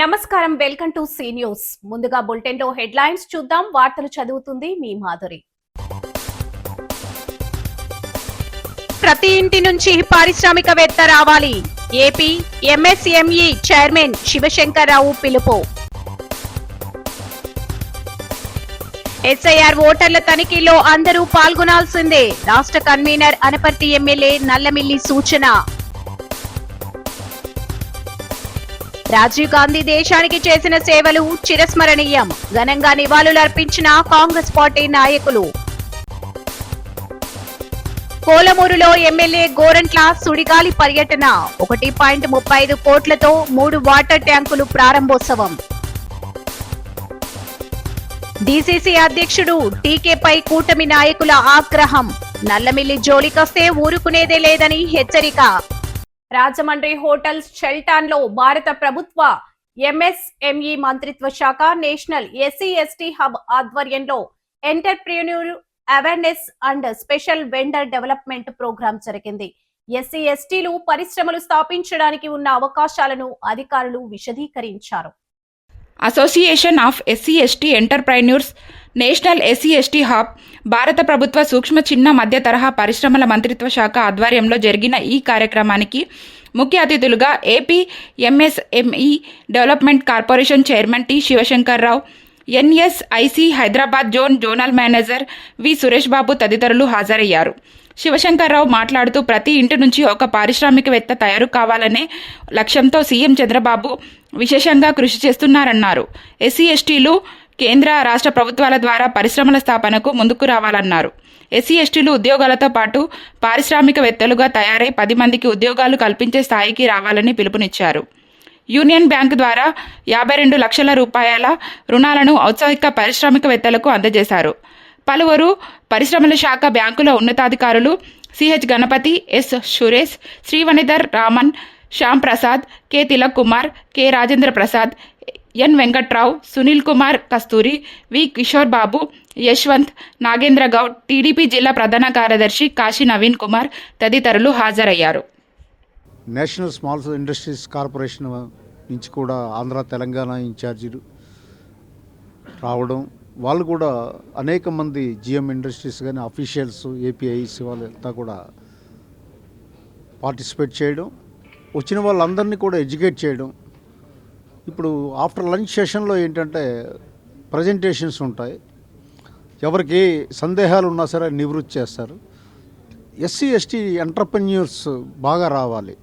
నమస్కారం, welcome to C news. ముందుగా bulletin లో హెడ్లైన్స్ చూద్దాం. వార్తలు చదువుతుంది మీ మాధురి. ప్రతి ఇంటి నుంచి పారిశ్రామికవేత్త రావాలి. ఏపీ ఎంఎస్ఎంఈ చైర్మన్ శివశంకర్రావు పిలుపు. ఎస్ఐఆర్ ఓటర్ల తనిఖీలో అందరూ పాల్గొనాల్సిందే. రాష్ట్ర కన్వీనర్ అనపర్తి ఎమ్మెల్యే నల్లమిల్లి సూచన. రాజీవ్ గాంధీ దేశానికి చేసిన సేవలు చిరస్మరణీయం. ఘనంగా నివాళులర్పించిన కాంగ్రెస్ పార్టీ నాయకులు. కోలమూరులో ఎమ్మెల్యే గోరంట్ల సుడిగాలి పర్యటన. 1.35 కోట్లతో 3 వాటర్ ట్యాంకులు ప్రారంభోత్సవం. డీసీసీ అధ్యక్షుడు టీకేపై కూటమి నాయకుల ఆగ్రహం. నల్లమిల్లి జోలికొస్తే ఊరుకునేదే లేదని హెచ్చరిక. రాజమండ్రి హోటల్స్ షెల్టాన్ లో భారత ప్రభుత్వ ఎంఎస్ఎంఈ మంత్రిత్వ శాఖ నేషనల్ ఎస్సీ/ఎస్టీ హబ్ ఆధ్వర్యంలో entrepreneur awareness and special vendor development programme జరిగింది. ఎస్సీ/ఎస్టీలు పరిశ్రమలు స్థాపించడానికి ఉన్న అవకాశాలను అధికారులు విశదీకరించారు. Association of SC ST entrepreneurs national SC ST hub భారత ప్రభుత్వ సూక్ష్మ చిన్న మధ్య తరహా పరిశ్రమల మంత్రిత్వ శాఖ ఆధ్వర్యంలో జరిగిన ఈ కార్యక్రమానికి ముఖ్య అతిథులుగా AP MSME development corporation chairman T Sivasankar Rao, NSIC Hyderabad zonal manager V Suresh Babu తదితరులు హాజరయ్యారు. శివశంకర్రావు మాట్లాడుతూ ప్రతి ఇంటి నుంచి ఒక పారిశ్రామికవేత్త తయారు కావాలనే లక్ష్యంతో సీఎం చంద్రబాబు విశేషంగా కృషి చేస్తున్నారన్నారు. ఎస్సీ/ఎస్టీలు కేంద్ర రాష్ట్ర ప్రభుత్వాల ద్వారా పరిశ్రమల స్థాపనకు ముందుకు రావాలన్నారు. ఎస్సీ/ఎస్టీలు ఉద్యోగాలతో పాటు పారిశ్రామికవేత్తలుగా తయారై 10 మందికి ఉద్యోగాలు కల్పించే స్థాయికి రావాలని పిలుపునిచ్చారు. యూనియన్ బ్యాంక్ ద్వారా 52 లక్షల రూపాయల రుణాలను ఔత్సాహిక పారిశ్రామికవేత్తలకు అందజేశారు. పలువురు పరిశ్రమల శాఖ బ్యాంకుల ఉన్నతాధికారులు CH Ganapathi, S Suresh, Srivanidhar Raman, Shyam Prasad, K Tilak Kumar, K Rajendra Prasad, N Venkat Rao, Sunil Kumar Kasturi, V Kishore Babu, Yashwant, Nagendra Goud, TDP జిల్లా ప్రధాన కార్యదర్శి కాశీ నవీన్ కుమార్ తదితరులు హాజరయ్యారు. నేషనల్ స్మాల్ ఇండస్ట్రీస్ కార్పొరేషన్ నుంచి కూడా ఆంధ్ర తెలంగాణ ఇన్ఛార్జీలు రావడం, వాళ్ళు కూడా అనేక మంది జిఎం ఇండస్ట్రీస్ కానీ అఫీషియల్స్ ఏపీఐసి వాళ్ళంతా కూడా పార్టిసిపేట్ చేయడం, వచ్చిన వాళ్ళందరినీ కూడా ఎడ్యుకేట్ చేయడం. ఇప్పుడు ఆఫ్టర్ లంచ్ సెషన్లో ఏంటంటే ప్రజెంటేషన్స్ ఉంటాయి. ఎవరికి సందేహాలు ఉన్నా సరే నివృత్తి చేస్తారు. ఎస్సీ/ఎస్టీ ఎంటర్ప్రెన్యూర్స్ బాగా రావాలి,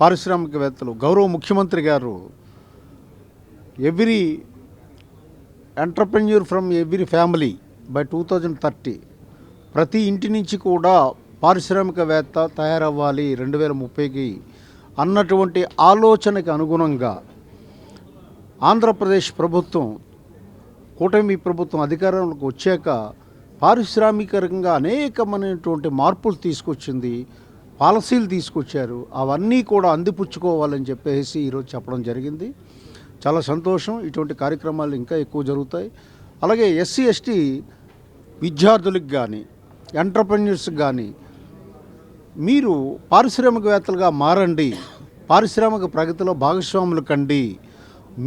పారిశ్రామికవేత్తలు. గౌరవ ముఖ్యమంత్రి గారు every entrepreneur from every family by 2030 ప్రతి ఇంటి నుంచి కూడా పారిశ్రామికవేత్త తయారవ్వాలి 2030కి అన్నటువంటి ఆలోచనకి అనుగుణంగా ఆంధ్రప్రదేశ్ ప్రభుత్వం, కూటమి ప్రభుత్వం అధికారంలోకి వచ్చాక పారిశ్రామికంగా అనేకమైనటువంటి మార్పులు తీసుకొచ్చింది, పాలసీలు తీసుకొచ్చారు. అవన్నీ కూడా అందిపుచ్చుకోవాలని చెప్పేసి ఈరోజు చెప్పడం జరిగింది. చాలా సంతోషం. ఇటువంటి కార్యక్రమాలు ఇంకా ఎక్కువ జరుగుతాయి. అలాగే ఎస్సీ/ఎస్టీ విద్యార్థులకు కానీ ఎంటర్ప్రెన్యూర్స్కి కానీ మీరు పారిశ్రామికవేత్తలుగా మారండి, పారిశ్రామిక ప్రగతిలో భాగస్వాములు కండి.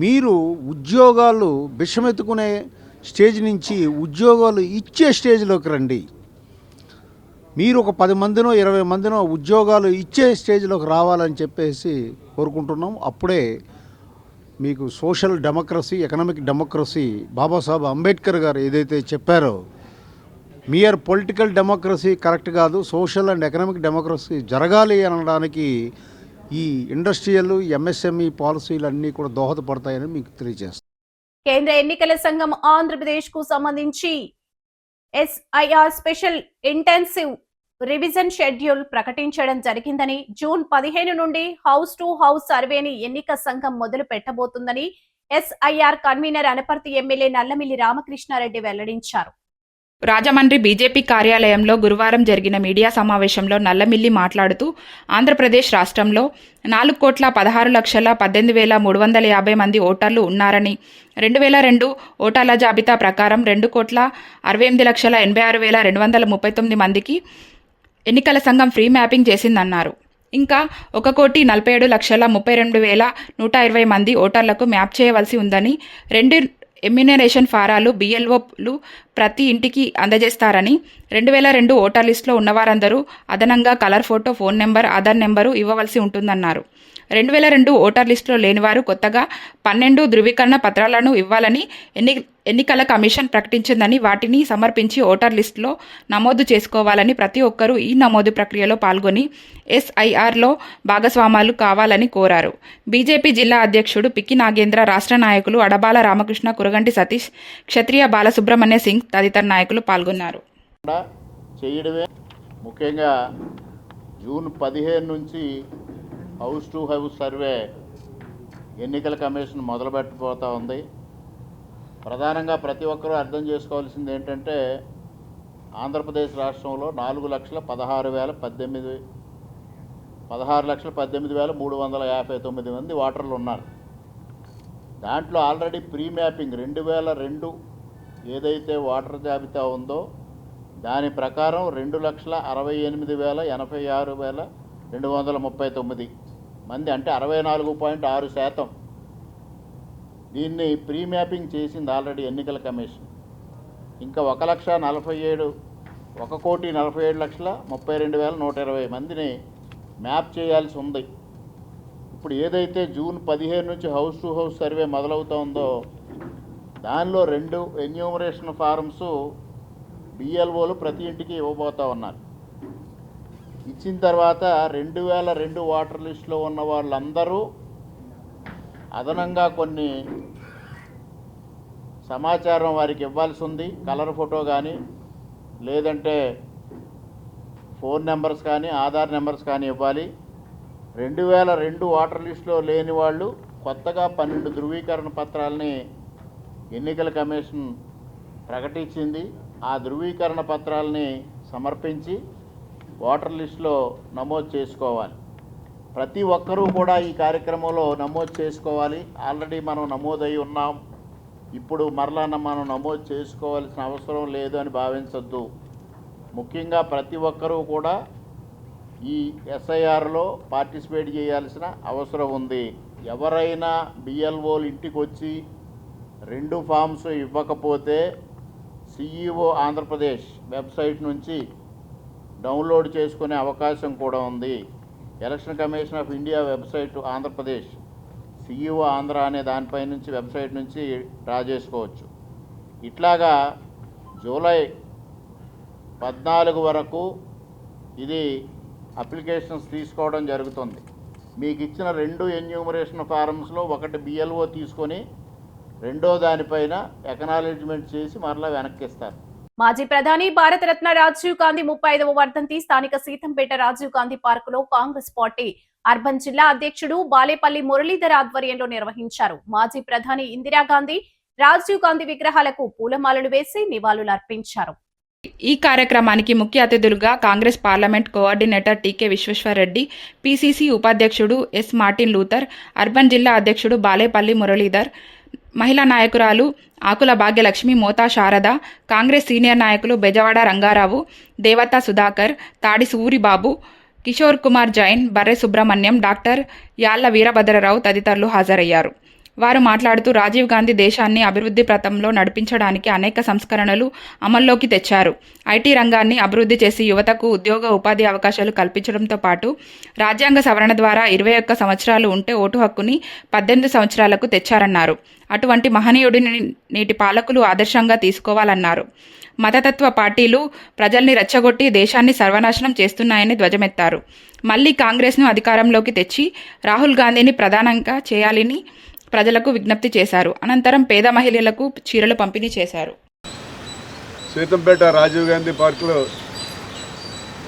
మీరు ఉద్యోగాలు బిషమెత్తుకునే స్టేజ్ నుంచి ఉద్యోగాలు ఇచ్చే స్టేజ్లోకి రండి. మీరు ఒక 10 మందినో 20 మందినో ఉద్యోగాలు ఇచ్చే స్టేజ్లోకి రావాలని చెప్పేసి కోరుకుంటున్నాం. అప్పుడే మీకు social democracy, economic democracy Babasaheb Ambedkar గారు ఏదైతే చెప్పారో, మియర్ పొలిటికల్ డెమోక్రసీ కరెక్ట్ కాదు, సోషల్ అండ్ ఎకనామిక్ డెమోక్రసీ జరగాలి అనడానికి ఈ ఇండస్ట్రియల్ ఎంఎస్ఎంఈ పాలసీలు అన్నీ కూడా దోహదపడతాయని మీకు తెలియజేస్తాను. కేంద్ర ఎన్నికల సంఘం ఆంధ్రప్రదేశ్ కు సంబంధించి SIR special intensive revision schedule ప్రకటించడం జరిగిందని, జూన్ 15 నుండి హౌస్ టు హౌస్ సర్వేని ఎన్నిక సంఘం మొదలు పెట్టబోతుందని SIR convener Anaparthi MLA Nallamilli Ramakrishna Reddy వెల్లడించారు. రాజమండ్రి బీజేపీ కార్యాలయంలో గురువారం జరిగిన మీడియా సమావేశంలో నల్లమిల్లి మాట్లాడుతూ ఆంధ్రప్రదేశ్ రాష్ట్రంలో 4,16,18,350 మంది ఓటర్లు ఉన్నారని, 2002 ఓటర్ల జాబితా ప్రకారం 2,68,86,239 మందికి ఎన్నికల సంఘం ఫ్రీ మ్యాపింగ్ చేసిందన్నారు. ఇంకా 1,47,32,120 మంది ఓటర్లకు మ్యాప్ చేయవలసి ఉందని, 2 ఎమ్యునరేషన్ ఫారాలు BLOలు ప్రతి ఇంటికి అందజేస్తారని, 2002 ఓటర్ లిస్టులో ఉన్నవారందరూ అదనంగా colour photo, phone number, Aadhaar number ఇవ్వవలసి ఉంటుందన్నారు. 2002 ఓటర్ లిస్టులో లేనివారు కొత్తగా 12 ధృవీకరణ పత్రాలను ఇవ్వాలని ఎన్నికల కమిషన్ ప్రకటించిందని, వాటిని సమర్పించి ఓటర్ లిస్టులో నమోదు చేసుకోవాలని, ప్రతి ఒక్కరూ ఈ నమోదు ప్రక్రియలో పాల్గొని SIRలో భాగస్వాములు కావాలని కోరారు. బీజేపీ జిల్లా అధ్యక్షుడు పిక్కి నాగేంద్ర, రాష్ట్ర నాయకులు అడబాల రామకృష్ణ, కురగంటి సతీష్, క్షత్రియ బాలసుబ్రహ్మణ్య సింగ్ తదితర నాయకులు పాల్గొన్నారు. చేయడమే ముఖ్యంగా జూన్ 15 నుంచి హౌస్ టు హౌస్ సర్వే ఎన్నికల కమిషన్ మొదలుపెట్టబోతూ ఉంది. ప్రధానంగా ప్రతి ఒక్కరూ అర్థం చేసుకోవాల్సింది ఏంటంటే, ఆంధ్రప్రదేశ్ రాష్ట్రంలో 16,18,359 మంది ఓటర్లు ఉన్నారు. దాంట్లో ఆల్రెడీ ప్రీ మ్యాపింగ్ 2002 ఏదైతే ఓటర్ జాబితా ఉందో దాని ప్రకారం 2,68,86,239 మంది, అంటే 64.6%. దీన్ని ప్రీ మ్యాపింగ్ చేసింది ఆల్రెడీ ఎన్నికల కమిషన్. ఇంకా 1,47,32,120 మందిని మ్యాప్ చేయాల్సి ఉంది. ఇప్పుడు ఏదైతే జూన్ 15 నుంచి హౌస్ టు హౌస్ సర్వే మొదలవుతోందో దానిలో 2 ఎన్యూమరేషన్ ఫారమ్స్ BLOలు ప్రతి ఇంటికి ఇవ్వబోతూ ఉన్నారు. ఇచ్చిన తర్వాత 2002 ఓటర్ లిస్టులో ఉన్న వాళ్ళందరూ అదనంగా కొన్ని సమాచారం వారికి ఇవ్వాల్సి ఉంది. కలర్ ఫోటో కానీ, లేదంటే ఫోన్ నెంబర్స్ కానీ, ఆధార్ నెంబర్స్ కానీ ఇవ్వాలి. 2002 ఓటర్ లిస్టులో లేని వాళ్ళు కొత్తగా 12 ధృవీకరణ పత్రాలని ఎన్నికల కమిషన్ ప్రకటించింది. ఆ ధృవీకరణ పత్రాలని సమర్పించి ఓటర్ లిస్టులో నమోదు చేసుకోవాలి. ప్రతి ఒక్కరూ కూడా ఈ కార్యక్రమంలో నమోదు చేసుకోవాలి. ఆల్రెడీ మనం నమోదై ఉన్నాం, ఇప్పుడు మరలా మనం నమోదు చేసుకోవాల్సిన అవసరం లేదు అని భావించొద్దు. ముఖ్యంగా ప్రతి ఒక్కరూ కూడా ఈ SIRలో పార్టిసిపేట్ చేయాల్సిన అవసరం ఉంది. ఎవరైనా BLOలు ఇంటికి వచ్చి 2 ఫామ్స్ ఇవ్వకపోతే CEO ఆంధ్రప్రదేశ్ వెబ్సైట్ నుంచి డౌన్లోడ్ చేసుకునే అవకాశం కూడా ఉంది. Election commission of India website Andhra Pradesh CEO Andhra అనే దానిపై నుంచి వెబ్సైట్ నుంచి డ్రా చేసుకోవచ్చు. ఇట్లాగా జూలై 14 వరకు ఇది అప్లికేషన్స్ తీసుకోవడం జరుగుతుంది. మీకు ఇచ్చిన 2 ఎన్యూమరేషన్ ఫారమ్స్లో ఒకటి BLO తీసుకొని రెండో దానిపైన ఎకనాలెడ్జ్మెంట్ చేసి మరలా వెనక్కిస్తారు. మాజీ ప్రధాని భారతరత్న రాజీవ్ గాంధీ 35వ వర్ధంతి స్థానిక సీతంపేట రాజీవ్ గాంధీ పార్కులో కాంగ్రెస్ పార్టీ అర్బన్ జిల్లా అధ్యక్షుడు బాలేపల్లి మురళీధర్ ఆధ్వర్యంలో నిర్వహించారు. మాజీ ప్రధాని ఇందిరాగాంధీ, రాజీవ్ గాంధీ విగ్రహాలకు పూలమాలలు వేసి నివాళులర్పించారు. ఈ కార్యక్రమానికి ముఖ్య అతిథులుగా కాంగ్రెస్ పార్లమెంట్ కోఆర్డినేటర్ టీకే విశ్వేశ్వరరెడ్డి, PCC ఉపాధ్యక్షుడు S మార్టిన్ లూథర్, అర్బన్ జిల్లా అధ్యక్షుడు బాలేపల్లి మురళీధర్, మహిళా నాయకురాలు ఆకుల భాగ్యలక్ష్మి, మోతా శారద, కాంగ్రెస్ సీనియర్ నాయకులు బెజవాడ రంగారావు, దేవతా సుధాకర్, తాడి సూరిబాబు, కిషోర్ కుమార్ జైన్, బర్రె సుబ్రహ్మణ్యం, డాక్టర్ యాళ్ల వీరభద్రరావు తదితరులు హాజరయ్యారు. వారు మాట్లాడుతూ రాజీవ్ గాంధీ దేశాన్ని అభివృద్ధి పథంలో నడిపించడానికి అనేక సంస్కరణలు అమల్లోకి తెచ్చారు. IT రంగాన్ని అభివృద్ధి చేసి యువతకు ఉద్యోగ ఉపాధి అవకాశాలు కల్పించడంతో పాటు రాజ్యాంగ సవరణ ద్వారా 21 సంవత్సరాలు ఉంటే ఓటు హక్కుని 18 సంవత్సరాలకు తెచ్చారన్నారు. అటువంటి మహనీయుడిని నేటి పాలకులు ఆదర్శంగా తీసుకోవాలన్నారు. మతతత్వ పార్టీలు ప్రజల్ని రెచ్చగొట్టి దేశాన్ని సర్వనాశనం చేస్తున్నాయని ధ్వజమెత్తారు. మళ్లీ కాంగ్రెస్ను అధికారంలోకి తెచ్చి రాహుల్ గాంధీని ప్రధానంగా చేయాలని ప్రజలకు విజ్ఞప్తి చేశారు. అనంతరం పేద మహిళలకు చీరలు పంపిణీ చేశారు. సీతంపేట రాజీవ్ గాంధీ పార్కులో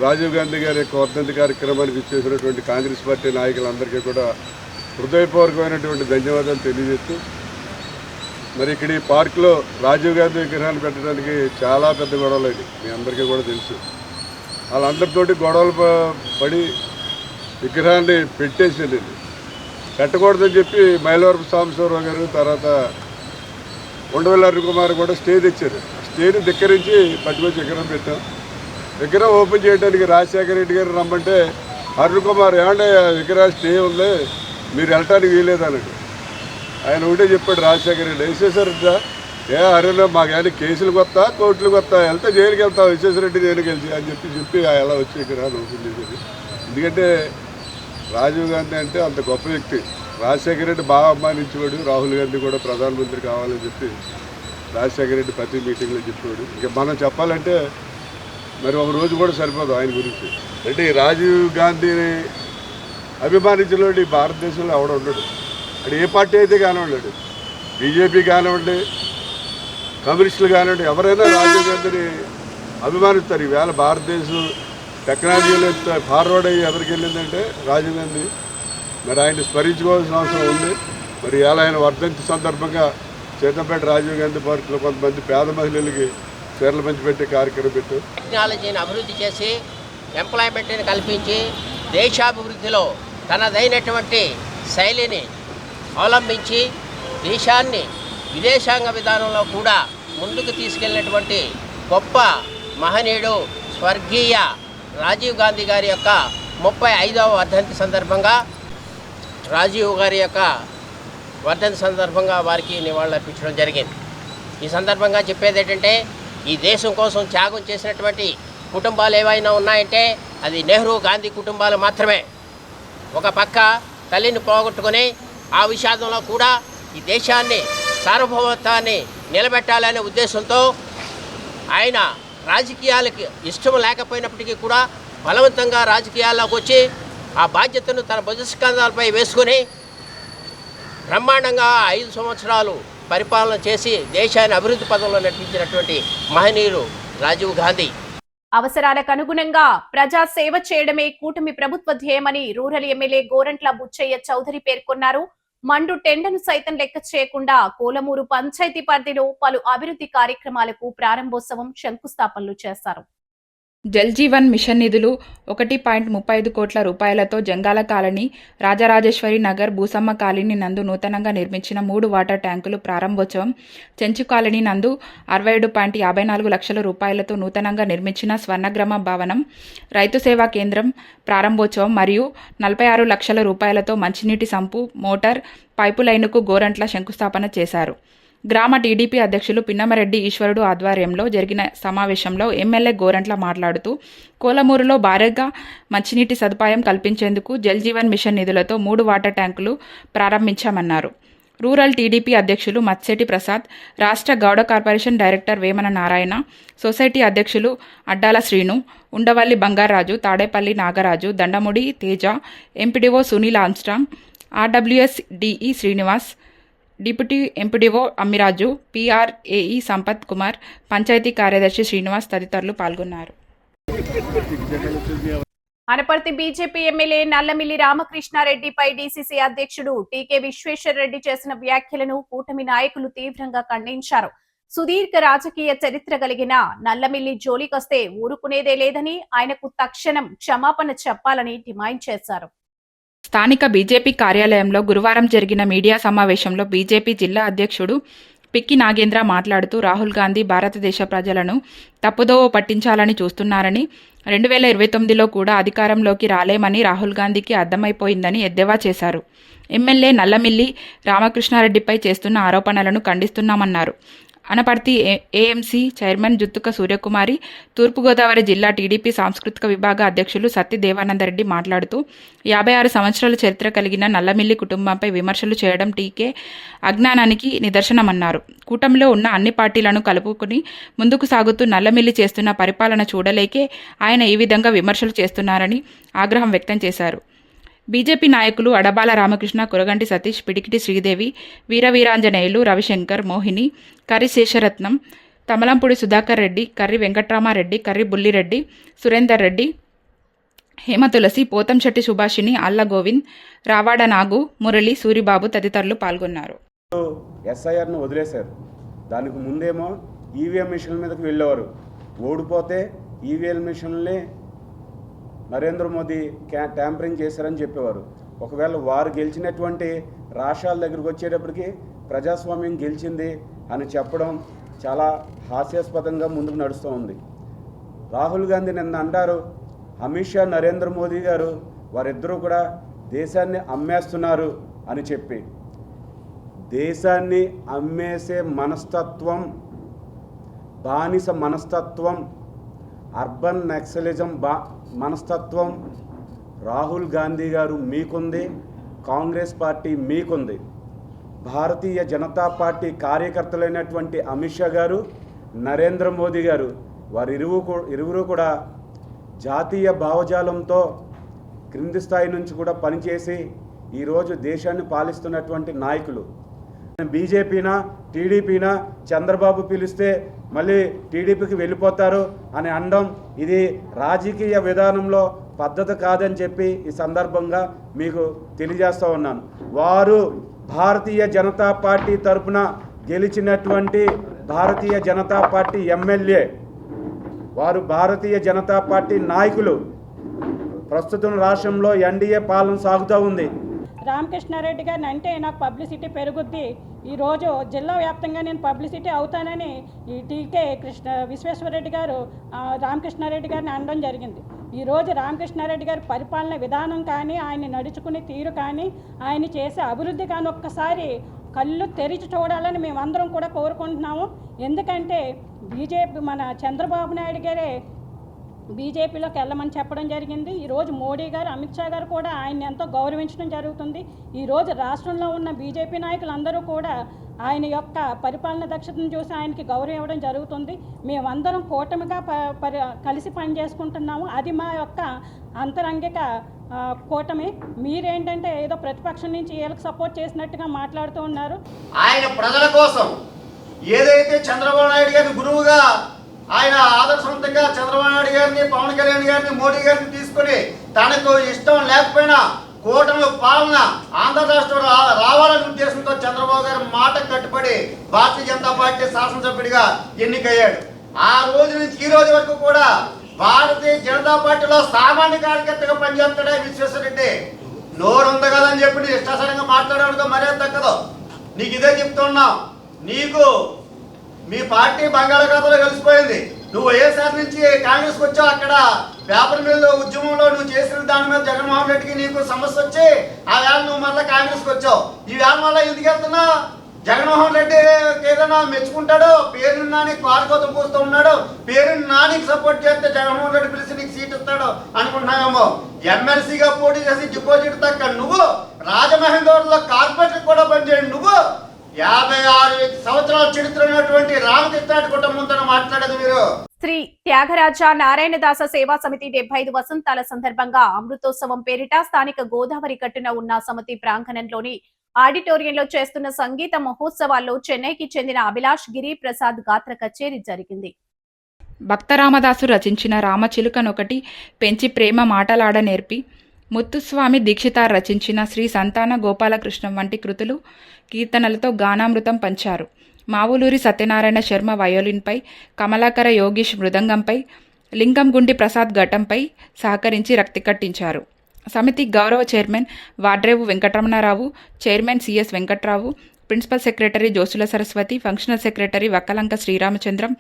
రాజీవ్ గాంధీ గారి యొక్క వర్ధంతి కార్యక్రమానికి ఇచ్చేసినటువంటి కాంగ్రెస్ పార్టీ నాయకులందరికీ కూడా హృదయపూర్వకమైనటువంటి ధన్యవాదాలు తెలియజేస్తూ, మరి ఇక్కడ ఈ పార్కులో రాజీవ్ గాంధీ విగ్రహాన్ని పెట్టడానికి చాలా పెద్ద గొడవలు అయింది, మీ అందరికీ కూడా తెలుసు. వాళ్ళందరితోటి గొడవలు పడి విగ్రహాన్ని పెట్టేసింది. పెట్టకూడదని చెప్పి మైలవరపు సాంబశివరావు గారు, తర్వాత ఉండవల్లి అరుణ్ కుమార్ కూడా స్టే తెచ్చారు. స్టేని ధిక్కరించి పట్టుకొచ్చి విగ్రహం పెట్టాం. విగ్రహం ఓపెన్ చేయడానికి రాజశేఖర రెడ్డి గారు రమ్మంటే అరుణ్ కుమార్ ఏమంటే విగ్రహ స్టే ఉంది, మీరు వెళ్ళటానికి వీలేదన్నాడు. ఆయన ఒకటే చెప్పాడు, రాజశేఖర రెడ్డి వేసేసారట. అరుణ్ మాకేమైనా కేసులు కొత్త, కోర్టులు కొత్త, వెళ్తే జైలుకి వెళ్తాం, విశ్వేశ్వరరెడ్డి జైలుకి వెళ్తే అని చెప్పి ఎలా వచ్చి విగ్రహాలు ఓపెన్ చేసేది. ఎందుకంటే రాజీవ్ గాంధీ అంటే అంత గొప్ప వ్యక్తి. రాజశేఖర రెడ్డి బాగా అభిమానించేవాడు. రాహుల్ గాంధీ కూడా ప్రధానమంత్రి కావాలని చెప్పి రాజశేఖర రెడ్డి ప్రతి మీటింగ్లో చెప్పేవాడు. ఇక మనం చెప్పాలంటే మరి ఒక రోజు కూడా సరిపోదు ఆయన గురించి. అంటే రాజీవ్ గాంధీని అభిమానించినోడు ఈ భారతదేశంలో ఎవడ ఉండడు. అంటే ఏ పార్టీ అయితే కానివ్వండి, బీజేపీ కానివ్వండి, కమ్యూనిస్టులు కానివ్వండి, ఎవరైనా రాజీవ్ గాంధీని అభిమానిస్తారు. ఈవేళ భారతదేశం టెక్నాలజీలో ఫార్వర్డ్ అయ్యి ఎవరికి వెళ్ళిందంటే రాజీవ్ గాంధీ. మరి ఆయన్ని స్మరించుకోవాల్సిన అవసరం ఉంది. మరి ఇలా ఆయన వర్ధంతి సందర్భంగా సీతంపేట రాజీవ్ గాంధీ పార్కులో కొంతమంది పేద మహిళలకి చీరలు పంచిపెట్టే కార్యక్రమం పెట్టు. టెక్నాలజీని అభివృద్ధి చేసి ఎంప్లాయ్మెంట్ని కల్పించి దేశాభివృద్ధిలో తనదైనటువంటి శైలిని అవలంబించి దేశాన్ని విదేశాంగ విధానంలో కూడా ముందుకు తీసుకెళ్ళినటువంటి గొప్ప మహనీయుడు స్వర్గీయ రాజీవ్ గాంధీ గారి యొక్క 35వ వర్ధంతి సందర్భంగా వారికి నివాళులర్పించడం జరిగింది. ఈ సందర్భంగా చెప్పేది ఏంటంటే, ఈ దేశం కోసం త్యాగం చేసినటువంటి కుటుంబాలు ఏవైనా ఉన్నాయంటే అది నెహ్రూ గాంధీ కుటుంబాలు మాత్రమే. ఒక పక్క తల్లిని పోగొట్టుకుని ఆ విషాదంలో కూడా ఈ దేశాన్ని సార్వభౌమత్వాన్ని నిలబెట్టాలనే ఉద్దేశంతో ఆయన రాజకీయాలకి ఇష్టం లేకపోయినప్పటికీ కూడా బలవంతంగా రాజకీయాల్లోకి వచ్చి ఆ బాధ్యతను తన భుజస్కంధాలపై వేసుకుని బ్రహ్మాండంగా 5 సంవత్సరాలు పరిపాలన చేసి దేశాన్ని అభివృద్ధి పదంలో నడిపించినటువంటి మహనీయుడు రాజీవ్ గాంధీ. అవసరాలకు అనుగుణంగా ప్రజా సేవ చేయడమే కూటమి ప్రభుత్వ ధ్యేయమని రూరల్ ఎమ్మెల్యే గోరంట్ల బుచ్చయ్య చౌదరి పేర్కొన్నారు. మండు టెండను సైతం లెక్క చేయకుండా కోలమూరు పంచాయతీ పరిధిలో పలు అభివృద్ధి కార్యక్రమాలకు ప్రారంభోత్సవం, శంకుస్థాపనలు చేశారు. జల్ జీవన్ మిషన్ నిధులు 1.35 కోట్ల రూపాయలతో జంగాల కాలనీ, రాజరాజేశ్వరి నగర్, భూసమ్మ కాలనీ నందు నూతనంగా నిర్మించిన 3 వాటర్ ట్యాంకులు ప్రారంభోత్సవం, చెంచు కాలనీ నందు 67.54 లక్షల రూపాయలతో నూతనంగా నిర్మించిన స్వర్ణగ్రమ భవనం, రైతు సేవా కేంద్రం ప్రారంభోత్సవం మరియు 46 లక్షల రూపాయలతో మంచినీటి సంపు, మోటార్, పైపు లైనుకు గోరంట్ల శంకుస్థాపన చేశారు. గ్రామ టీడీపీ అధ్యక్షులు పిన్నమరెడ్డి ఈశ్వరుడు ఆధ్వర్యంలో జరిగిన సమావేశంలో ఎమ్మెల్యే గోరంట్ల మాట్లాడుతూ, కోలమూరులో భారీగా మంచినీటి సదుపాయం కల్పించేందుకు జల్ జీవన్ మిషన్ నిధులతో 3 వాటర్ ట్యాంకులు ప్రారంభించామన్నారు. రూరల్ టీడీపీ అధ్యక్షులు మత్సెటి ప్రసాద్, రాష్ట్ర Gowda corporation director Vemana Narayana, society అధ్యక్షులు Addala Srinu, Undavalli Bangaraju, Tadepalli Nagaraju, Dandamudi Teja, MPDO Sunil Armstrong, RWS DE Srinivas, deputy MPDO Ammiraju, PRAE Sampath Kumar, panchayat కార్యదర్శి శ్రీనివాస్ తదితరులు పాల్గొన్నారు. అనపర్తి బీజేపీ ఎమ్మెల్యే నల్లమిల్లి రామకృష్ణారెడ్డిపై డీసీసీ అధ్యక్షుడు టీకే విశ్వేశ్వర్ రెడ్డి చేసిన వ్యాఖ్యలను కూటమి నాయకులు తీవ్రంగా ఖండించారు. సుదీర్ఘ రాజకీయ చరిత్ర కలిగిన నల్లమిల్లి జోలికొస్తే ఊరుకునేదే లేదని ఆయనకు తక్షణం క్షమాపణ చెప్పాలని డిమాండ్ చేశారు. స్థానిక బీజేపీ కార్యాలయంలో గురువారం జరిగిన మీడియా సమావేశంలో బీజేపీ జిల్లా అధ్యక్షుడు పిక్కి నాగేంద్ర మాట్లాడుతూ, రాహుల్ గాంధీ భారతదేశ ప్రజలను తప్పుదోవ పట్టించాలని చూస్తున్నారని, 2029లో కూడా అధికారంలోకి రాలేమని రాహుల్ గాంధీకి అర్థమైపోయిందని ఎద్దేవా చేశారు. ఎమ్మెల్యే నల్లమిల్లి రామకృష్ణారెడ్డిపై చేస్తున్న ఆరోపణలను ఖండిస్తున్నామన్నారు. అనపర్తి ఏఎంసీ చైర్మన్ జుత్తుక సూర్యకుమారి, తూర్పుగోదావరి జిల్లా టీడీపీ సాంస్కృతిక విభాగ అధ్యక్షులు సత్తి దేవానందరెడ్డి మాట్లాడుతూ, 56 సంవత్సరాల చరిత్ర కలిగిన నల్లమిల్లి కుటుంబంపై విమర్శలు చేయడం టీకే అజ్ఞానానికి నిదర్శనమన్నారు. కూటమిలో ఉన్న అన్ని పార్టీలను కలుపుకుని ముందుకు సాగుతూ నల్లమిల్లి చేస్తున్న పరిపాలన చూడలేకే ఆయన ఈ విధంగా విమర్శలు చేస్తున్నారని ఆగ్రహం వ్యక్తం చేశారు. బీజేపీ నాయకులు అడబాల రామకృష్ణ, కురగంటి సతీష్, పిడికిటి శ్రీదేవి, వీరవీరాంజనేయులు, రవిశంకర్, మోహిని, కర్రి శేషరత్నం, తమలంపూడి సుధాకర్ రెడ్డి, కర్రి వెంకట్రామారెడ్డి, కర్రి బుల్లిరెడ్డి, సురేందర్ రెడ్డి, హేమతులసి, పోతంశెట్టి సుభాషిణి, అల్ల గోవింద్, రావాడ నాగు, మురళి, సూరిబాబు తదితరులు పాల్గొన్నారు. ఎస్ఐఆర్ను వదిలేశారు. దానికి ముందేమో ఈవీఎం మిషన్ల మీదకి వెళ్ళేవారు. ఓడిపోతే ఈవీఎం మిషన్లే నరేంద్ర మోదీ ట్యాంపరింగ్ చేశారని చెప్పేవారు. ఒకవేళ వారు గెలిచినటువంటి రాష్ట్రాల దగ్గరికి వచ్చేటప్పటికి ప్రజాస్వామ్యం గెలిచింది అని చెప్పడం చాలా హాస్యాస్పదంగా ముందుకు నడుస్తూ ఉంది. రాహుల్ గాంధీ నిన్న అంటారు, అమిత్ షా, నరేంద్ర మోదీ గారు వారిద్దరూ కూడా దేశాన్ని అమ్మేస్తున్నారు అని చెప్పి, దేశాన్ని అమ్మేసే మనస్తత్వం, బానిస మనస్తత్వం, అర్బన్ నక్సలిజం మనస్తత్వం రాహుల్ గాంధీ గారు మీకుంది, కాంగ్రెస్ పార్టీ మీకుంది. భారతీయ జనతా పార్టీ కార్యకర్తలైనటువంటి అమిత్ షా గారు, నరేంద్ర మోదీ గారు ఇరువురు కూడా జాతీయ భావజాలంతో క్రింది స్థాయి నుంచి కూడా పనిచేసి ఈరోజు దేశాన్ని పాలిస్తున్నటువంటి నాయకులు. బీజేపీనా టీడీపీనా చంద్రబాబు పిలిస్తే మళ్ళీ టీడీపీకి వెళ్ళిపోతారు అని అనడం ఇది రాజకీయ విధానంలో పద్ధతి కాదని చెప్పి ఈ సందర్భంగా మీకు తెలియజేస్తూ ఉన్నాను. వారు భారతీయ జనతా పార్టీ తరఫున గెలిచినటువంటి భారతీయ జనతా పార్టీ ఎమ్మెల్యే, వారు భారతీయ జనతా పార్టీ నాయకులు. ప్రస్తుతం రాష్ట్రంలో ఎన్డీఏ పాలన సాగుతూ ఉంది. రామకృష్ణారెడ్డి గారిని అంటే నాకు పబ్లిసిటీ పెరుగుద్ది, ఈరోజు జిల్లా వ్యాప్తంగా నేను పబ్లిసిటీ అవుతానని ఈ టీకే విశ్వేశ్వరరెడ్డి గారు రామకృష్ణారెడ్డి గారిని అనడం జరిగింది. ఈరోజు రామకృష్ణారెడ్డి గారి పరిపాలన విధానం కానీ, ఆయన నడుచుకునే తీరు కానీ, ఆయన చేసే అభివృద్ధి కానీ ఒక్కసారి కళ్ళు తెరిచి చూడాలని మేమందరం కూడా కోరుకుంటున్నాము. ఎందుకంటే బీజేపీ మన చంద్రబాబు నాయుడు గారే బీజేపీలోకి వెళ్ళమని చెప్పడం జరిగింది. ఈరోజు మోడీ గారు, అమిత్ షా గారు కూడా ఆయన్ని ఎంతో గౌరవించడం జరుగుతుంది. ఈరోజు రాష్ట్రంలో ఉన్న బీజేపీ నాయకులందరూ కూడా ఆయన యొక్క పరిపాలన దక్షతను చూసి ఆయనకి గౌరవం ఇవ్వడం జరుగుతుంది. మేమందరం కూటమిగా కలిసి పనిచేసుకుంటున్నాము. అది మా యొక్క అంతరంగిక కూటమి. మీరేంటంటే ఏదో ప్రతిపక్షం నుంచి వీళ్ళకి సపోర్ట్ చేసినట్టుగా మాట్లాడుతూ ఉన్నారు. ఆయన ప్రజల కోసం ఏదైతే చంద్రబాబు నాయుడు గారిని గురువుగా, ఆయన ఆదర్శవంతంగా చంద్రబాబు నాయుడు గారిని, పవన్ కళ్యాణ్ గారిని, మోడీ గారిని తీసుకుని తనకు ఇష్టం లేకపోయినా కూటమి పాలన ఆంధ్ర రాష్ట్రం రావాలనే ఉద్దేశంతో చంద్రబాబు గారు మాట కట్టుబడి భారతీయ జనతా పార్టీ శాసనసభ్యుడిగా ఎన్నికయ్యాడు. ఆ రోజు నుంచి ఈ రోజు వరకు కూడా భారతీయ జనతా పార్టీలో సామాన్య కార్యకర్తగా పనిచేస్తాడే విశ్వేశ్వరరెడ్డి. నోరు ఉంది కదని చెప్పి ఇష్టాసరంగా మాట్లాడేవాడితో మర్యాద తగ్గదు. నీకు ఇదే చెప్తున్నాం, నీకు మీ పార్టీ బంగాళాఖాతంలో కలిసిపోయింది. నువ్వు వైఎస్ఆర్ నుంచి కాంగ్రెస్కి వచ్చావు, అక్కడ పేపర్ మిల్లు ఉద్యమంలో నువ్వు చేసిన దాని మీద జగన్మోహన్ రెడ్డికి నీకు సమస్య వచ్చి ఆ వేళ నువ్వు మళ్ళీ కాంగ్రెస్కి వచ్చావు. ఈ వేళ మళ్ళీ ఎందుకు వెళ్తున్నావు? జగన్మోహన్ రెడ్డి ఏదైనా మెచ్చుకుంటాడు, పేరు నాని పారిపోతం పూస్తూ ఉన్నాడు, పేరు నానికి సపోర్ట్ చేస్తే జగన్మోహన్ రెడ్డి పిలిచి నీకు సీట్ ఇస్తాడు అనుకుంటున్నావేమో. ఎమ్మెల్సీగా పోటీ చేసి డిపాజిట్ తక్క నువ్వు, రాజమహేంద్రవరంలో కార్పొరేటర్ కూడా పనిచేయండి నువ్వు, 56 సంవత్సరాల చరిత్ర ఉన్నటువంటి రామకృష్ణ కుటుంబంతో మాట్లాడేది మీరు. శ్రీ త్యాగరాజ నారాయణదాస సేవా సమితి 75 వసంతాల సందర్భంగా అమృతోత్సవం పేరిట స్థానిక గోదావరి కట్టున ఉన్న సమితి ప్రాంగణంలోని ఆడిటోరియంలో చేస్తున్న సంగీత మహోత్సవాల్లో చెన్నైకి చెందిన అభిలాష్ గిరి ప్రసాద్ గాత్ర కచేరీ జరిగింది. భక్తరామదాసు రచించిన రామచిలుకనొకటి పెంచి ప్రేమ మాటలాడ నేర్పి, ముత్తుస్వామి దీక్షితార్ రచించిన శ్రీ సంతాన గోపాలకృష్ణం వంటి కృతులు కీర్తనలతో గానామృతం పంచారు. మావులూరి సత్యనారాయణ శర్మ వయోలిన్పై, కమలాకర యోగీష్ మృదంగంపై, లింగంగుండి ప్రసాద్ ఘటంపై సహకరించి రక్తి కట్టించారు. సమితి గౌరవ chairman Vadrevu Venkataramana Rao, chairman CS Venkat Rao, principal secretary Josula Saraswathi, functional secretary Vakkalanka Sriramachandram,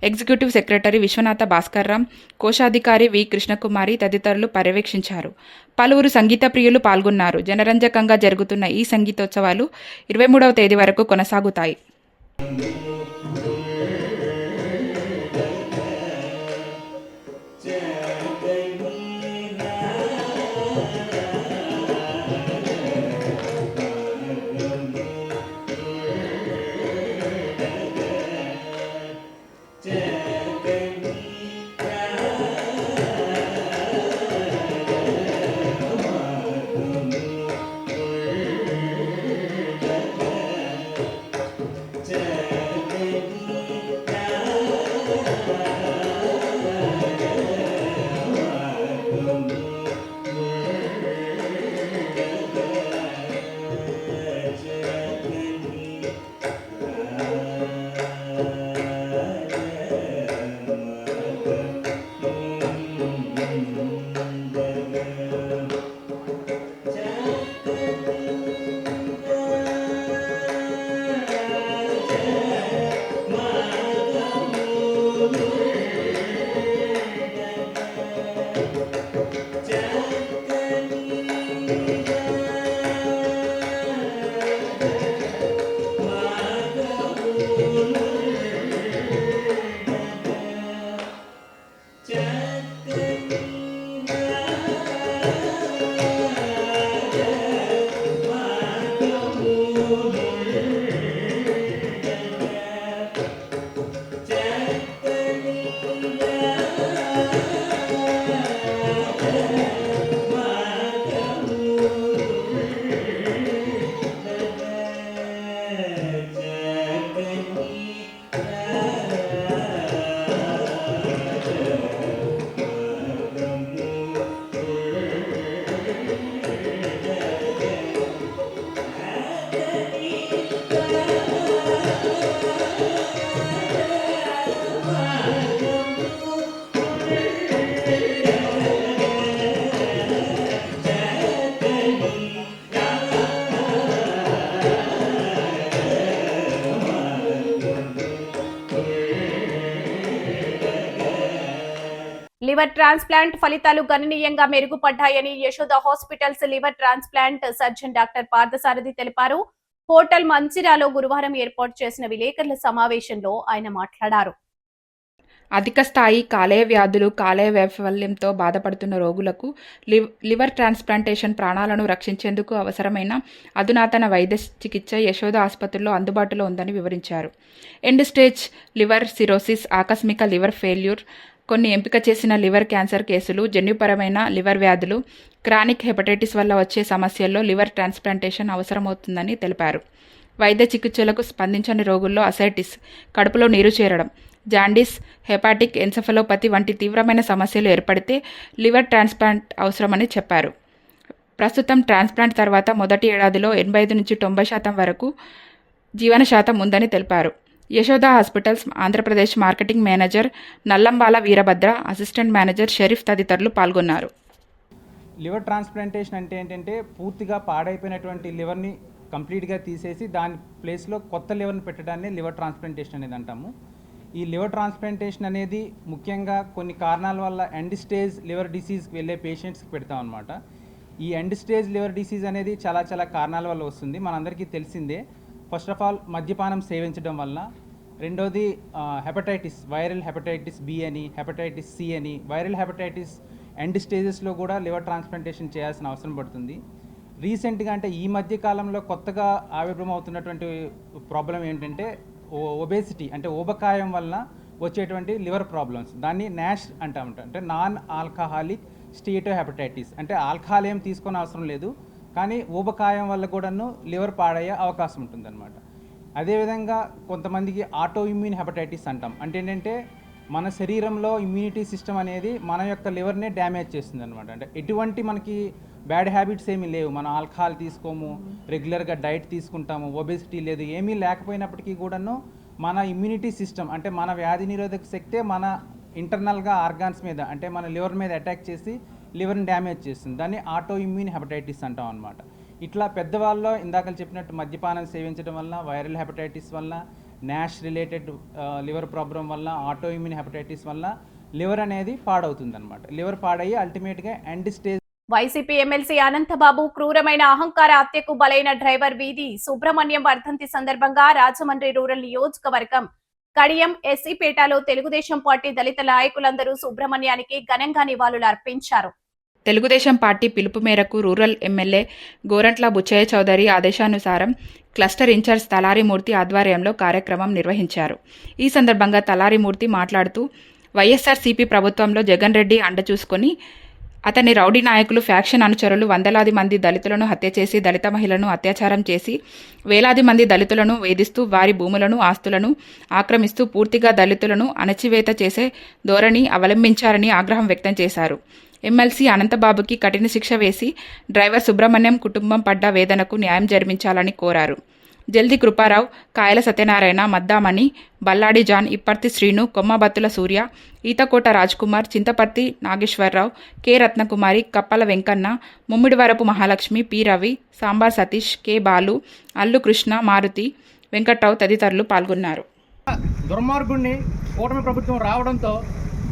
executive secretary Viswanatha Bhaskar Ram, కోశాధికారి వి కృష్ణకుమారి తదితరులు పర్యవేక్షించారు. పలువురు సంగీత ప్రియులు పాల్గొన్నారు. జనరంజకంగా జరుగుతున్న ఈ సంగీతోత్సవాలు 23వ తేదీ వరకు కొనసాగుతాయి. లివర్ ట్రాన్స్ప్లాంట్ ఫలితాలు గణనీయంగా మెరుగుపడ్డాయని Yashoda hospitals liver transplant surgeon doctor Parthasarathi తెలిపారు. హోటల్ మంచిరాలో గురువారం ఏర్పాటు చేసిన విలేకరుల సమావేశంలో ఆయన మాట్లాడారు. అధిక స్థాయి కాలేయ వ్యాధులు, కాలేయ వైఫల్యంతో బాధపడుతున్న రోగులకు లివర్ ట్రాన్స్ప్లాంటేషన్ ప్రాణాలను రక్షించేందుకు అవసరమైన అధునాతన వైద్య చికిత్స యశోద ఆసుపత్రిలో అందుబాటులో ఉందని వివరించారు. ఎండ్ స్టేజ్ లివర్ సిరోసిస్, ఆకస్మిక లివర్ ఫెయిల్యూర్, కొన్ని ఎంపిక చేసిన లివర్ క్యాన్సర్ కేసులు, జన్యుపరమైన లివర్ వ్యాధులు, క్రానిక్ హెపటైటిస్ వల్ల వచ్చే సమస్యల్లో లివర్ ట్రాన్స్ప్లాంటేషన్ అవసరమవుతుందని తెలిపారు. వైద్య చికిత్సలకు స్పందించని రోగుల్లో అసైటిస్, కడుపులో నీరు చేరడం, జాండీస్, హెపాటిక్ ఎన్సెఫలోపతి వంటి తీవ్రమైన సమస్యలు ఏర్పడితే లివర్ ట్రాన్స్ప్లాంట్ అవసరమని చెప్పారు. ప్రస్తుతం ట్రాన్స్ప్లాంట్ తర్వాత మొదటి ఏడాదిలో 85 నుంచి 90% వరకు జీవన శాతం ఉందని తెలిపారు. Yashoda hospitals Andhra Pradesh marketing manager Nallambala Veerabhadra, assistant manager Sharif తదితరులు పాల్గొన్నారు. లివర్ ట్రాన్స్ప్లాంటేషన్ అంటే ఏంటంటే పూర్తిగా పాడైపోయినటువంటి లివర్ని కంప్లీట్గా తీసేసి దాని ప్లేస్లో కొత్త లివర్ని పెట్టడాన్ని లివర్ ట్రాన్స్ప్లాంటేషన్ అనేది అంటాము. ఈ లివర్ ట్రాన్స్ప్లాంటేషన్ అనేది ముఖ్యంగా కొన్ని కారణాల వల్ల ఎండ్ స్టేజ్ లివర్ డిసీజ్కి వెళ్ళే పేషెంట్స్కి పెడతాం అనమాట. ఈ ఎండ్ స్టేజ్ లివర్ డిసీజ్ అనేది చాలా కారణాల వల్ల వస్తుంది, మనందరికీ తెలిసిందే. ఫస్ట్ ఆఫ్ ఆల్ మద్యపానం సేవించడం వల్ల, రెండోది హెపటైటిస్, వైరల్ హెపటైటిస్ బి అని, హెపటైటిస్ సి అని. వైరల్ హెపటైటిస్ ఎండ్ స్టేజెస్లో కూడా లివర్ ట్రాన్స్ప్లాంటేషన్ చేయాల్సిన అవసరం పడుతుంది. రీసెంట్గా అంటే ఈ మధ్య కాలంలో కొత్తగా ఆవిర్భవం అవుతున్నటువంటి ప్రాబ్లం ఏంటంటే ఒబేసిటీ, అంటే ఊబకాయం వల్ల వచ్చేటువంటి లివర్ ప్రాబ్లమ్స్. దాన్ని నాష్ అంటామంట, అంటే నాన్ ఆల్కహాలిక్ స్టీటో హెపటైటిస్. అంటే ఆల్కహాల్ ఏం తీసుకునే అవసరం లేదు, కానీ ఊబకాయం వల్ల కూడాను లివర్ పాడయ్యే అవకాశం ఉంటుందన్నమాట. అదేవిధంగా కొంతమందికి ఆటో ఇమ్యూన్ హెపటైటిస్ అంటాం. అంటే ఏంటంటే మన శరీరంలో ఇమ్యూనిటీ సిస్టమ్ అనేది మన యొక్క లివర్నే డ్యామేజ్ చేస్తుంది అనమాట. అంటే ఎటువంటి మనకి బ్యాడ్ హ్యాబిట్స్ ఏమీ లేవు, మనం ఆల్కహాల్ తీసుకోము, రెగ్యులర్గా డైట్ తీసుకుంటాము, ఒబేసిటీ లేదు, ఏమీ లేకపోయినప్పటికీ కూడాను మన ఇమ్యూనిటీ సిస్టమ్, అంటే మన వ్యాధి నిరోధక శక్తే మన ఇంటర్నల్గా ఆర్గాన్స్ మీద, అంటే మన లివర్ మీద అటాక్ చేసి లివర్ని డ్యామేజ్ చేస్తుంది. దాన్ని ఆటో ఇమ్యూన్ హెపటైటిస్ అంటాం అనమాట. ఇట్లా పెద్దవాళ్ళలో ఇందాక చెప్పినట్టు మద్యపానం సేవించడం వల్ల, వైరల్ హెపటైటిస్ వల్ల, నాష్ రిలేటెడ్ లివర్ ప్రాబ్లం వల్ల, ఆటో ఇమ్యూన్ హెపటైటిస్ వల్ల లివర్ అనేది పాడవుతుందన్నమాట. లివర్ పాడయ్యి అల్టిమేట్గా end stage. YCP MLC Anantha Babu క్రూరమైన అహంకార హత్యకు బలైన డ్రైవర్ వీధి సుబ్రహ్మణ్యం వర్ధంతి సందర్భంగా రాజమండ్రి రూరల్ నియోజకవర్గం కడియం ఎస్సీపేటలో తెలుగుదేశం పార్టీ దళిత నాయకులందరూ సుబ్రహ్మణ్యానికి ఘనంగా నివాళులు అర్పించారు. తెలుగుదేశం పార్టీ పిలుపు మేరకు రూరల్ ఎమ్మెల్యే గోరంట్ల బుచ్చయ్య చౌదరి ఆదేశానుసారం క్లస్టర్ ఇన్ఛార్జ్ తలారిమూర్తి ఆధ్వర్యంలో కార్యక్రమం నిర్వహించారు. ఈ సందర్భంగా తలారిమూర్తి మాట్లాడుతూ, వైఎస్ఆర్సీపీ ప్రభుత్వంలో జగన్ రెడ్డి అండ చూసుకొని అతని రౌడీ నాయకులు, ఫ్యాక్షన్ అనుచరులు వందలాది మంది దళితులను హత్య చేసి, దళిత మహిళలను అత్యాచారం చేసి, వేలాది మంది దళితులను వేధిస్తూ, వారి భూములను, ఆస్తులను ఆక్రమిస్తూ పూర్తిగా దళితులను అణచివేత చేసే ధోరణి అవలంబించారని ఆగ్రహం వ్యక్తం చేశారు. ఎమ్మెల్సీ అనంతబాబుకి కఠిన శిక్ష వేసి డ్రైవర్ సుబ్రహ్మణ్యం కుటుంబం పడ్డ వేదనకు న్యాయం జరిపించాలని కోరారు. Jaldi Krupa Rao, Kayala Satyanarayana, Maddamani, Balladi John, Ipparthi Srinu, Kommabathula Surya, Eethakota Rajkumar, Chintaparthi Nageswara Rao, K Ratnakumari, Kappala Venkanna, Mummidivarapu Mahalakshmi, P Ravi, Sambar Satish, K Balu, Allu Krishna, Maruthi, Venkat Rao తదితరులు పాల్గొన్నారు. దుర్మార్గుణ్ణి కూటమి ప్రభుత్వం రావడంతో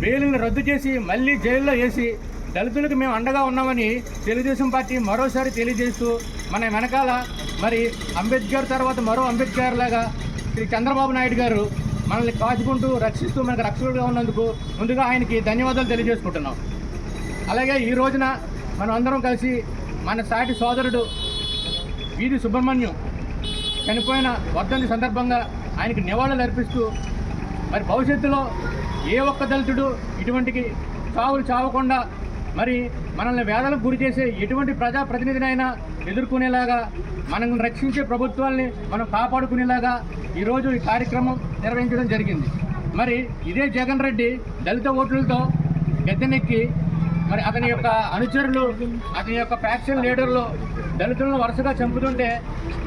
బెయిల్ని రద్దు చేసి మళ్ళీ జైల్లో వేసి దళితులకు మేము అండగా ఉన్నామని తెలుగుదేశం పార్టీ మరోసారి తెలియజేస్తూ, మన వెనకాల మరి అంబేద్కర్ తర్వాత మరో అంబేద్కర్ లాగా శ్రీ చంద్రబాబు నాయుడు గారు మనల్ని కాచుకుంటూ రక్షిస్తూ మనకు రక్షకులుగా ఉన్నందుకు ముందుగా ఆయనకి ధన్యవాదాలు తెలియజేసుకుంటున్నాం. అలాగే ఈ రోజున మనం అందరం కలిసి మన సాటి సోదరుడు వీధి సుబ్రహ్మణ్యం చనిపోయిన వర్ధంతి సందర్భంగా ఆయనకి నివాళులు అర్పిస్తూ, మరి భవిష్యత్తులో ఏ ఒక్క దళితుడు ఇటువంటి చావులు చావకుండా మరి మనల్ని వేదనకు గురి చేసే ఎటువంటి ప్రజాప్రతినిధినైనా ఎదుర్కొనేలాగా, మనల్ని రక్షించే ప్రభుత్వాల్ని మనం కాపాడుకునేలాగా ఈరోజు ఈ కార్యక్రమం నిర్వహించడం జరిగింది. మరి ఇదే జగన్ రెడ్డి దళిత ఓట్లతో గద్దెనెక్కి మరి అతని యొక్క అనుచరులు, అతని యొక్క ఫ్యాక్షన్ లీడర్లు దళితులను వరుసగా చంపుతుంటే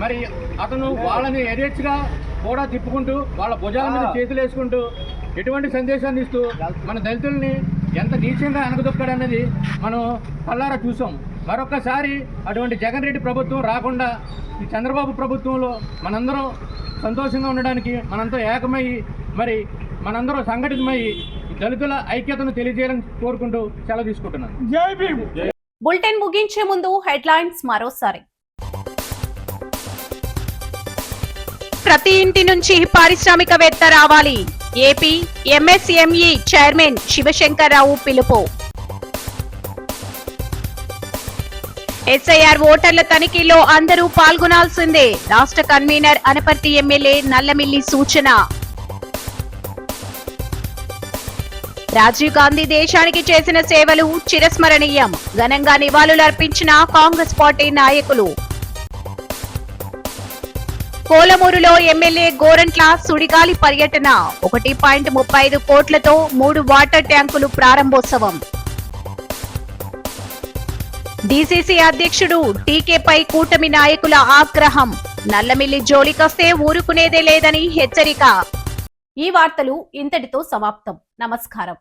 మరి అతను వాళ్ళని యథేచ్ఛగా కూడా తిప్పుకుంటూ, వాళ్ళ భుజాల మీద చేతులు వేసుకుంటూ ఎటువంటి సందేశాన్ని ఇస్తూ మన దళితుల్ని ఎంత నీచంగా అనగదొక్కాడన్నది మనం కళ్ళారా చూసాం. మరొక్కసారి అటువంటి జగన్ రెడ్డి ప్రభుత్వం రాకుండా ఈ చంద్రబాబు ప్రభుత్వంలో మనందరం సంతోషంగా ఉండడానికి మనంతా ఏకమై మరి మనందరం సంఘటితమై దళితుల ఐక్యతను తెలియజేయాలని కోరుకుంటూ సెలవు తీసుకుంటున్నాను. జై భీమ్. బులెటిన్ ముగించే ముందు హెడ్లైన్స్ మరోసారి. ప్రతి ఇంటి నుంచి పారిశ్రామికవేత్త రావాలి. ఏపీ ఎంఎస్ఎంఈ చైర్మన్ శివశంకర్రావు పిలుపు. ఎస్ఐఆర్ ఓటర్ల తనిఖీలో అందరూ పాల్గొనాల్సిందే. రాష్ట్ర కన్వీనర్ అనపర్తి ఎమ్మెల్యే నల్లమిల్లి సూచన. రాజీవ్ గాంధీ దేశానికి చేసిన సేవలు చిరస్మరణీయం. ఘనంగా నివాళులర్పించిన కాంగ్రెస్ పార్టీ నాయకులు. కోలమూరులో ఎమ్మెల్యే గోరంట్ల సుడిగాలి పర్యటన. 1.35 కోట్లతో 3 వాటర్ ట్యాంకులు ప్రారంభోత్సవం. డీసీసీ అధ్యక్షుడు టీకేపై కూటమి నాయకుల ఆగ్రహం. నల్లమిల్లి జోలికొస్తే ఊరుకునేదే లేదని హెచ్చరిక. ఈ వార్తలు ఇంతటితో సమాప్తం. నమస్కారం.